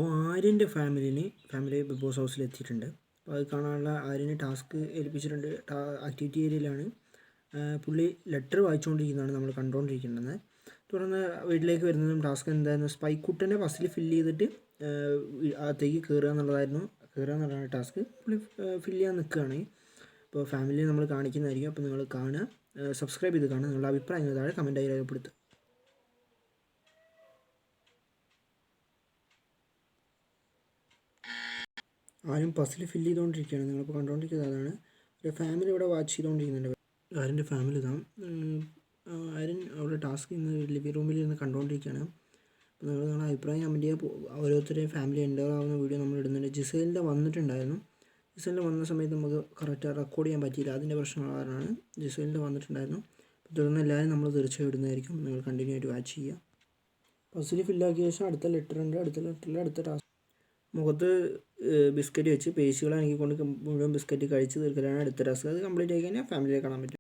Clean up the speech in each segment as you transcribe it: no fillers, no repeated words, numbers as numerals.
അപ്പോൾ ആര്യൻ്റെ family big boss ഹൗസിൽ എത്തിയിട്ടുണ്ട്. അപ്പോൾ അത് കാണാനുള്ള ആര്യന് ടാസ്ക് ഏൽപ്പിച്ചിട്ടുണ്ട്. ആക്ടിവിറ്റി ഏരിയയിലാണ്. പുള്ളി ലെറ്റർ വായിച്ചുകൊണ്ടിരിക്കുന്നതാണ് നമ്മൾ കണ്ടുകൊണ്ടിരിക്കുന്നത്. തുടർന്ന് വീട്ടിലേക്ക് വരുന്നതും ടാസ്ക് എന്തായിരുന്നു, സ്പൈക്കുട്ടൻ്റെ പസിൽ ഫില്ല് ചെയ്തിട്ട് അകത്തേക്ക് കയറുക എന്നുള്ളതാണ് ടാസ്ക്. പുള്ളി ഫില്ല് ചെയ്യാൻ നിൽക്കുകയാണ്. അപ്പോൾ ഫാമിലി നമ്മൾ കാണിക്കുന്നതായിരിക്കും. അപ്പോൾ നിങ്ങൾ കാണുക, സബ്സ്ക്രൈബ് ചെയ്ത് കാണുക. നിങ്ങളുടെ അഭിപ്രായങ്ങൾ താഴെ കമൻറ്റായി രേഖപ്പെടുത്തുക. ആരും പസിൽ ഫില്ല് ചെയ്തുകൊണ്ടിരിക്കുകയാണ്. നിങ്ങളിപ്പോൾ കണ്ടുകൊണ്ടിരിക്കുന്നത് അതാണ്. ഒരു ഫാമിലി ഇവിടെ വാച്ച് ചെയ്തുകൊണ്ടിരിക്കുന്നുണ്ട്. ആര്യൻ്റെ ഫാമിലി ഇതാണ്. ആര്യൻ അവിടെ ടാസ്ക് ഇന്ന് ലിവിംഗ് റൂമിൽ ഇരുന്ന് കണ്ടുകൊണ്ടിരിക്കുകയാണ്. അപ്പോൾ നിങ്ങളുടെ അഭിപ്രായം കമൻറ്റ് ചെയ്യുക. ഓരോരുത്തരുടെയും ഫാമിലി എൻ്റർ ആവുന്ന വീഡിയോ നമ്മൾ ഇടുന്നുണ്ട്. ജിസേലിൻ്റെ വന്നിട്ടുണ്ടായിരുന്നു. ജിസേലിൻ്റെ വന്ന സമയത്ത് നമുക്ക് കറക്റ്റ് റെക്കോർഡ് ചെയ്യാൻ പറ്റിയില്ല. അതിൻ്റെ പ്രശ്നം കാരണമാണ്. ജിസേലിൻ്റെ വന്നിട്ടുണ്ടായിരുന്നു. തുടർന്ന് എല്ലാവരും നമ്മൾ തീർച്ചയായും ഇടുന്നതായിരിക്കും. നിങ്ങൾ കണ്ടിന്യൂ ആയിട്ട് വാച്ച് ചെയ്യുക. പസിൽ ഫില്ലാക്കിയ ശേഷം അടുത്ത ലെറ്ററുണ്ട്. അടുത്ത ടാസ്ക് മുഖത്ത് ബിസ്ക്കറ്റ് വെച്ച് പേശികൾ അനക്കിക്കൊണ്ട് മുഴുവൻ ബിസ്ക്കറ്റ് കഴിച്ച് തീർക്കലാണ് അടുത്ത ടാസ്ക്. അത് കംപ്ലീറ്റ് ആയി കഴിഞ്ഞാൽ ഫാമിലിയെ കാണാൻ പറ്റും.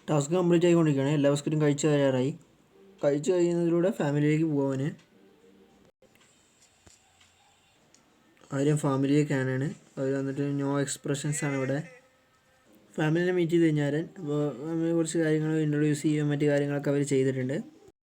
ടാസ്ക് കംപ്ലീറ്റ് ആയിക്കൊണ്ടിരിക്കുകയാണ്. എല്ലാ ബിസ്ക്കറ്റും കഴിച്ച് തയ്യാറായി. കഴിച്ച് കഴിയുന്നതിലൂടെ ഫാമിലിയിലേക്ക് പോകാൻ ആരും ഫാമിലിയെ കാണാണ്. അവർ വന്നിട്ട് നോ എക്സ്പ്രഷൻസ് ആണ് ഇവിടെ. ഫാമിലിനെ മീറ്റ് ചെയ്ത് കഴിഞ്ഞാൽ അപ്പോൾ കുറച്ച് കാര്യങ്ങൾ ഇൻട്രൊഡ്യൂസ് ചെയ്യുകയും മറ്റു കാര്യങ്ങളൊക്കെ അവർ ചെയ്തിട്ടുണ്ട്.